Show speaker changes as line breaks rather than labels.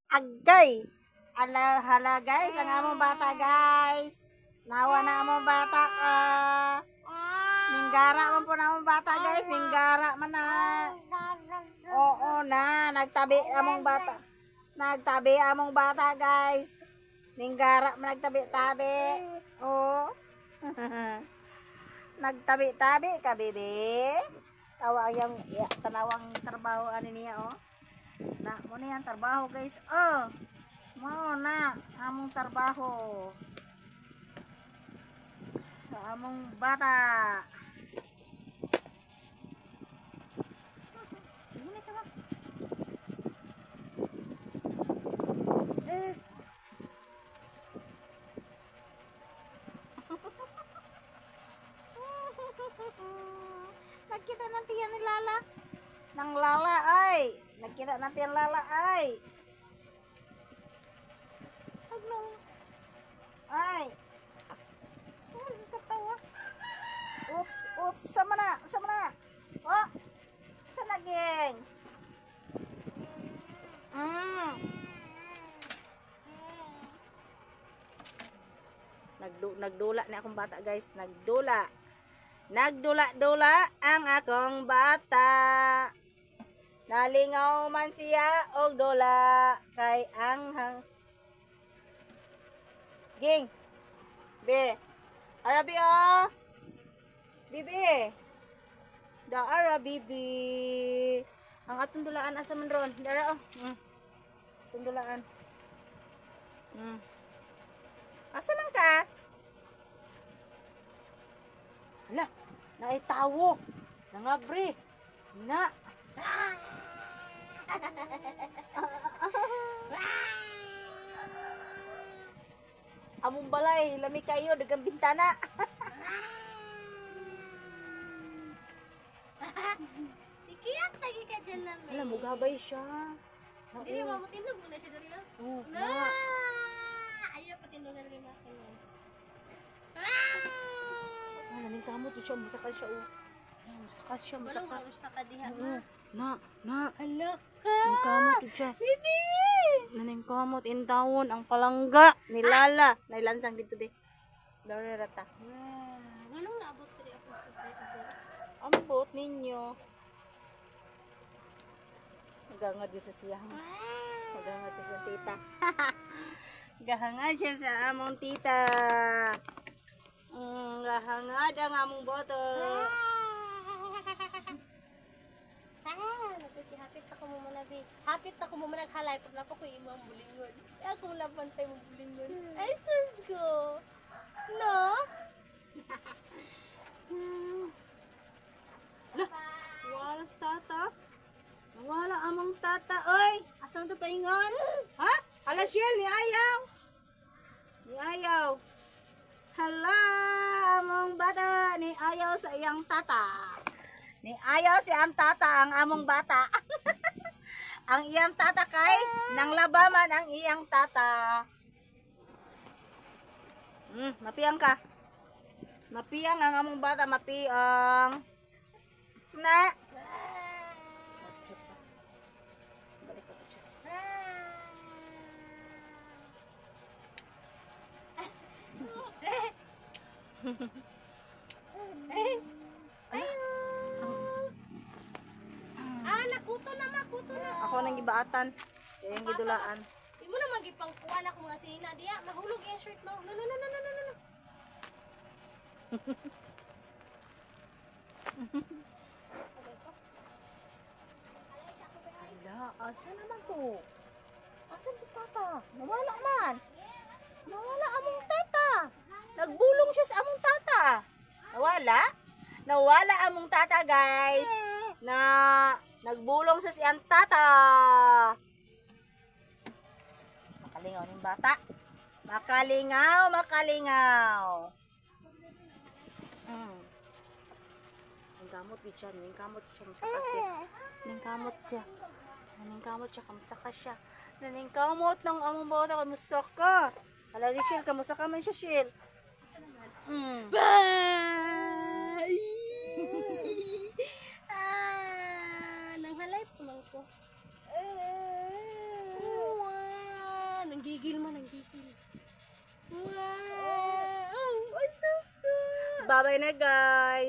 Agay. Ala, hala guys, ang among bata guys. Nawa na among bata. Ninggara man po na among bata guys. Ninggara man na. Oo na, nagtabi among bata. Nagtabi among bata guys. Ninggara man nagtabi-tabi. Oo. Nagtabi-tabi ka, bebe. Tawa yang ya, tanawang trabaho ani niya oh. Na mo na yan trabaho guys. Oh. Mo na among trabaho. Sa among bata. Ini ka ba? Nagkita natin yan ni Lala. Nang Lala ay. Nagkita natin yan Lala ay. Ano? Ay. Oh, katawa. Oops, oops. Sama na. Sama na. Oh. Sa naging. Nagdula na akong bata guys. Nagdula. Nagdula-dula ang akong bata. Nalingaw man siya og dula kay anghang. Ging. Be. Arabi oh. Bibi. Da ara bibi. Ang atong dulaan asa man ron. Dara oh. Atong dulaan. Asa man ka? Hala, naitawo. Nangabre. Na. Among balay, lami kayo dagang bintana.
Ikiyak lagi ka dyan namin.
Alam mo, gabay siya.
Hindi mo matindog mo na siya dali na.
Oh,
Na! Ayaw patindogan rin natin.
naning kamot siya, musaka siya oh. Musaka siya, musaka.
Walang sa kadiha
Na.
Alak ka!
Naning kamot siya.
Bibi!
Naning kamot intawon ang palangga ni Lala. Nailansang dito be. Dawra rata.
Anong naabot rin ako sa dito?
Ambot ninyo. Gangad siya sa siyang. Gangad siya sa tita. Gahangad siya sa among tita. Gahangad ang among boto.
Hapit ako mo muna, be. Hapit ako mo muna naghalay. Pag napo ko yung mga bulingon. Ako laban tayo mga bulingon. Ay, sus ko. No?
Wala sa tata. Wala among tata. Oy, asang to paingon? Ha? Ala Shell, ni ayaw. Ni ayaw. Hala, among bata. Ni ayaw sa iyang tata. Ni ayaw si ang tata ang among bata. Ang iyang tata kay nang labaman ang iyang tata. Mapiyang ka. Mapiyang ang among bata, mapiyang. Na.
Nakuto na.
Ako nang gibaatan. Kaya yung gidulaan.
Di mo na magipangkuhan ako mga sina diya. Mahulog yung shirt mo. No.
Ala, asa naman to? Asan to tata? Nawala man. Nawala among tata. Nagbulong siya sa among tata. Nawala? Nawala among tata, guys. Nagbulong sa siyang tata. Makalingaw ng bata. Makalingaw. Ning kamot siya, musaka siya. Ning kamot siya, kamusaka siya. Ning kamot ng among bata, kamusaka. Ala di Shell, kamusaka man siya, Shell.
Bye! Nanghalay po lang ko. Wow! Ay, so good!
Bye-bye na guys.